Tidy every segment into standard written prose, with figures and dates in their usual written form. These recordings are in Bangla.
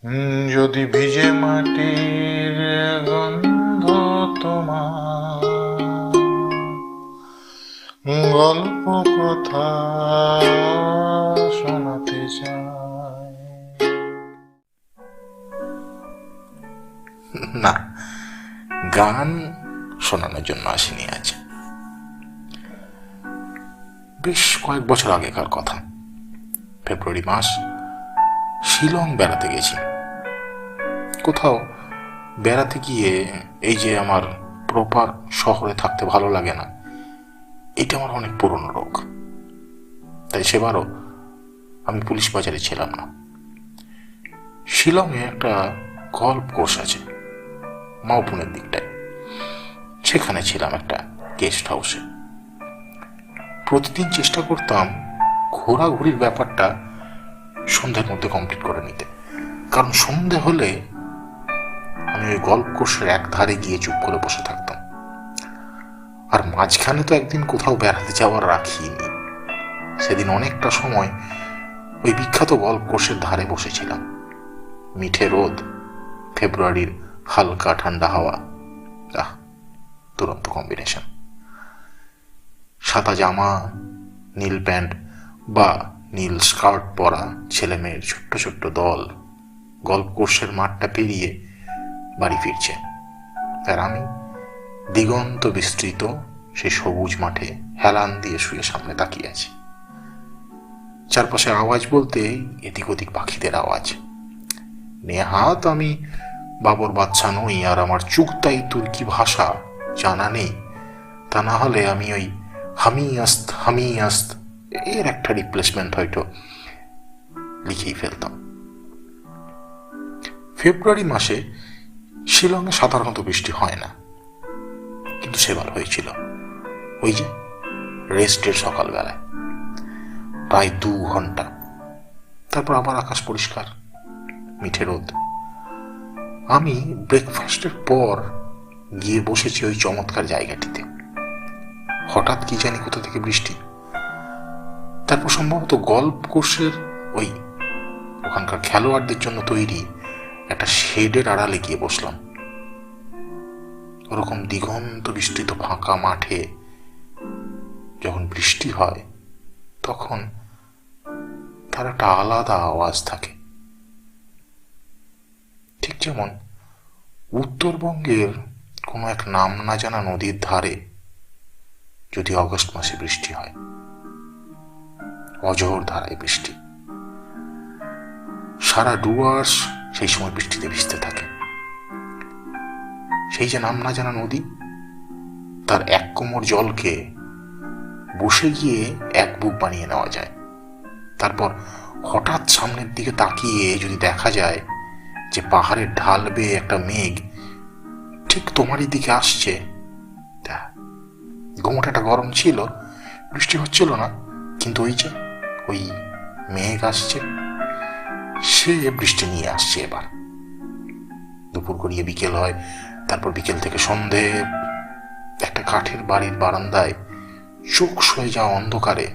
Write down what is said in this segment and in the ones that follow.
যদি ভিজে মাটির গন্ধ তোমার গল্প কথা শোনাতে চায়। না, গান শোনানোর জন্য আসেনি আজ। বেশ কয়েক বছর আগেকার কথা। ফেব্রুয়ারি মাস, শিলং বেড়াতে গেছি। কোথাও বেড়াতে গিয়ে এই যে আমার প্রপার শহরে থাকতে ভালো লাগে না, এটা আমার অনেক পুরনো রোগ। তাই সেবারও আমি পুলিশ বাজারে ছিলাম না। শিলংয়ে একটা গল্ফ কোর্স আছে মাওপুনের দিকটায়, সেখানে ছিলাম একটা গেস্ট হাউসে। প্রতিদিন চেষ্টা করতাম ঘোরাঘুরির ব্যাপারটা সন্ধ্যার মধ্যে কমপ্লিট করে নিতে, কারণ সন্ধে হলে আমি ওই গল্ফ কোর্সের এক ধারে গিয়ে চুপ করে বসে থাকতাম। আর মাঝখানে তো একদিন কোথাও বেড়াতে যাওয়ার রাখিনি। সেদিন অনেকটা সময় ওই বিখ্যাত গল্ফ কোর্সের ধারে বসেছিলাম। মিঠে রোদ, ফেব্রুয়ারির হালকা ঠান্ডা হাওয়া, দুরন্ত কম্বিনেশন। সাদা জামা, নীল প্যান্ট বা নীল স্কার্ট পরা ছেলে মেয়ের ছোট্ট ছোট্ট দল গল্ফ কোর্সের মাঠটা পেরিয়ে বাড়ি ফিরছে। আর আমি দিগন্ত বিস্তৃত সেই সবুজ মাঠে হেলান দিয়ে শুয়ে সামনে তাকিয়ে আছি। চারপাশে আওয়াজ বলতে এদিক ওদিক পাখিদের আওয়াজ। নেহাত আমি বাবর বাচ্চা নই আর আমার চুগতাই তুর্কি ভাষা জানা নেই, তা না হলে আমি ওই হামি আস্ত এর একটা রিপ্লেসমেন্ট হয়তো লিখেই ফেলতাম। ফেব্রুয়ারি মাসে শিলংয়ে সাধারণত বৃষ্টি হয় না, কিন্তু সেবার হয়েছিল। ওই যে রেস্টের সকালবেলায় প্রায় 2 ঘন্টা, তারপর আবার আকাশ পরিষ্কার, মিঠে রোদ। আমি ব্রেকফাস্টের পর গিয়ে বসেছি ওই চমৎকার জায়গাটিতে। হঠাৎ কি জানি কোথা থেকে বৃষ্টি। তারপর সম্ভবত গল্ফ কোর্সের ওখানকার খেলোয়াড়দের জন্য তৈরি একটা শেডের আড়ালে গিয়ে বসলাম। ওরকম দিগন্ত বিস্তৃত ফাঁকা মাঠে যখন বৃষ্টি হয় তখন তার একটা আলাদা আওয়াজ থাকে। ঠিক যেমন উত্তরবঙ্গের কোনো এক নাম না জানা নদীর ধারে যদি অগস্ট মাসে বৃষ্টি হয়, অঝোর ধারায় বৃষ্টি, সারা ডুয়ার্স সেই সময় বৃষ্টিতে ভিজতে থাকে। সেই যে নাম না জানা নদী, তার 1 কোমর জলকে বসে গিয়ে 1 বুক বানিয়ে নেওয়া যায়। তারপর হঠাৎ সামনের দিকে তাকিয়ে যদি দেখা যায় যে পাহাড়ের ঢাল বেয়ে একটা মেঘ ঠিক তোমারই দিকে আসছে, গোমটাটা গরম ছিল, বৃষ্টি হচ্ছিল না, কিন্তু ওই মেঘ আসছে, সে বৃষ্টি নিয়ে আসছে। এবার দুপুর গড়িয়ে বিকেল হয়, তারপর বিকেল থেকে সন্ধে। একটা কাঠের বাড়ির বারান্দায় চোখ সয়ে যাওয়া অন্ধকারে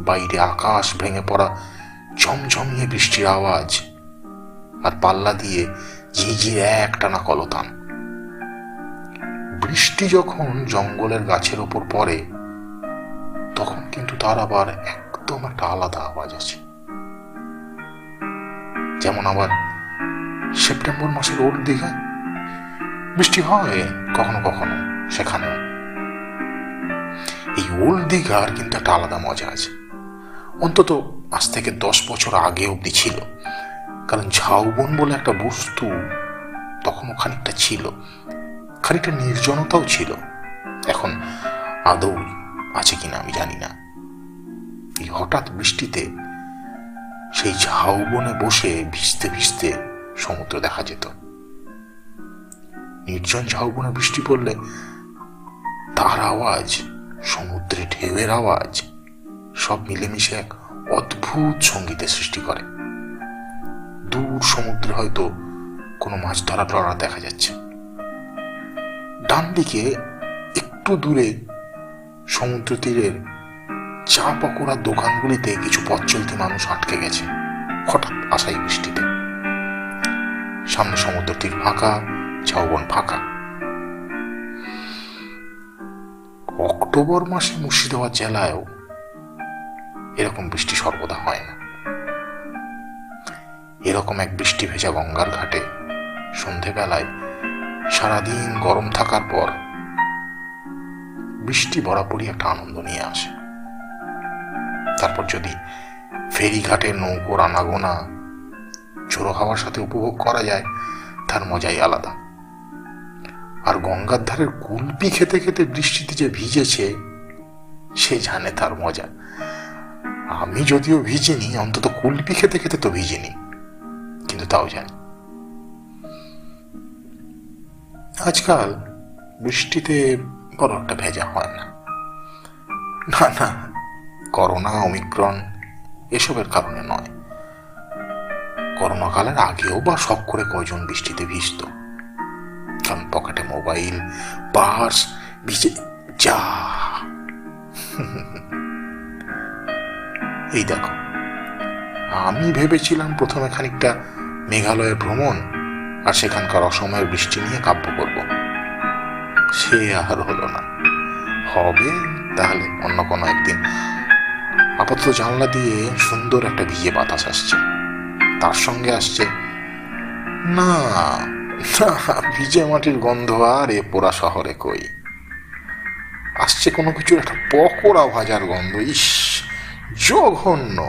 বাইরে আকাশ ভেঙে পড়া ঝমঝমিয়ে বৃষ্টির আওয়াজ, আর পাল্লা দিয়ে ঝিঝির একটানা কলতান। বৃষ্টি যখন জঙ্গলের গাছের ওপর পড়ে তখন কিন্তু তার আবার একদম একটা আলাদা আওয়াজ আছে। যেমন আবার সেপ্টেম্বর মাসের ওল্ড দীঘায় বৃষ্টি হয় কখনো কখনো, সেখানেও। এই ওল্ড দীঘার কিন্তু একটা আলাদা মজা আছে, অন্তত আজ থেকে 10 বছর আগে অব্দি ছিল। কারণ ঝাউবন বলে একটা বস্তু তখনও খানিকটা ছিল, খানিকটা নির্জনতাও ছিল। এখন আদৌ আছে কিনা আমি জানি না। এই হঠাৎ বৃষ্টিতে সেই ঝাউবনে বসে ভিজতে ভিজতে সমুদ্র দেখা যেত। নির্জন ঝাউবনে বৃষ্টি পড়লে তার আওয়াজ, সমুদ্রে ঢেউয়ের আওয়াজ, সব মিলেমিশে এক অদ্ভুত সঙ্গীতের সৃষ্টি করে। দূর সমুদ্রে হয়তো কোনো মাছ ধরা ট্রলার দেখা যাচ্ছে। ডান দিকে একটু দূরে সমুদ্র তীরের চা পকোড়ার দোকানগুলিতে কিছু পথ চলতি মানুষ আটকে গেছে হঠাৎ আসাই বৃষ্টিতে। সামনে সমুদ্র তীর ফাঁকা, ঝাউবন ফাঁকা। অক্টোবর মাসে মুর্শিদাবাদ জেলায়ও এরকম বৃষ্টি সর্বদা হয় না। এরকম এক বৃষ্টি ভেজা গঙ্গার ঘাটে সন্ধেবেলায় সারাদিন গরম থাকার পর বৃষ্টি বরাবরই একটা আনন্দ নিয়ে আসে। তারপর যদি ফেরিঘাটের নৌকোর আনাগোনা ঝোড়ো হাওয়ার সাথে উপভোগ করা যায়, তার মজাই আলাদা। আর গঙ্গার ধারের কুলপি খেতে খেতে বৃষ্টিতে যে ভিজেছে, সে জানে তার মজা। আমি যদিও ভিজিনি, অন্তত কুলপি খেতে খেতে তো ভিজিনি, কিন্তু তাও জানি। আজকাল বৃষ্টিতে বড় একটা ভেজা হয় না। না না, করোনা, ওমিক্রন এসবের কারণে নয়। করোনা কালের আগেও বা শখ করে কয়জন বৃষ্টিতে ভিজত? কারণ পকেটে মোবাইল, পার্স ভিজে যা। এই দেখো, আমি ভেবেছিলাম প্রথমে খানিকটা মেঘালয়ে ভ্রমণ আর সেখানকার অসময়ের বৃষ্টি নিয়ে কাব্য করব। সে আর হলো না। হবে তাহলে অন্য কোনো একদিন। আপাতত জানলা দিয়ে সুন্দর একটা ভিজে বাতাস আসছে, তার সঙ্গে আসছে না ভিজে মাটির গন্ধ। আর এ পোড়া শহরে কই, আসছে কোনো কিছুর একটা পকোড়া ভাজার গন্ধ। ইস, জঘন্য।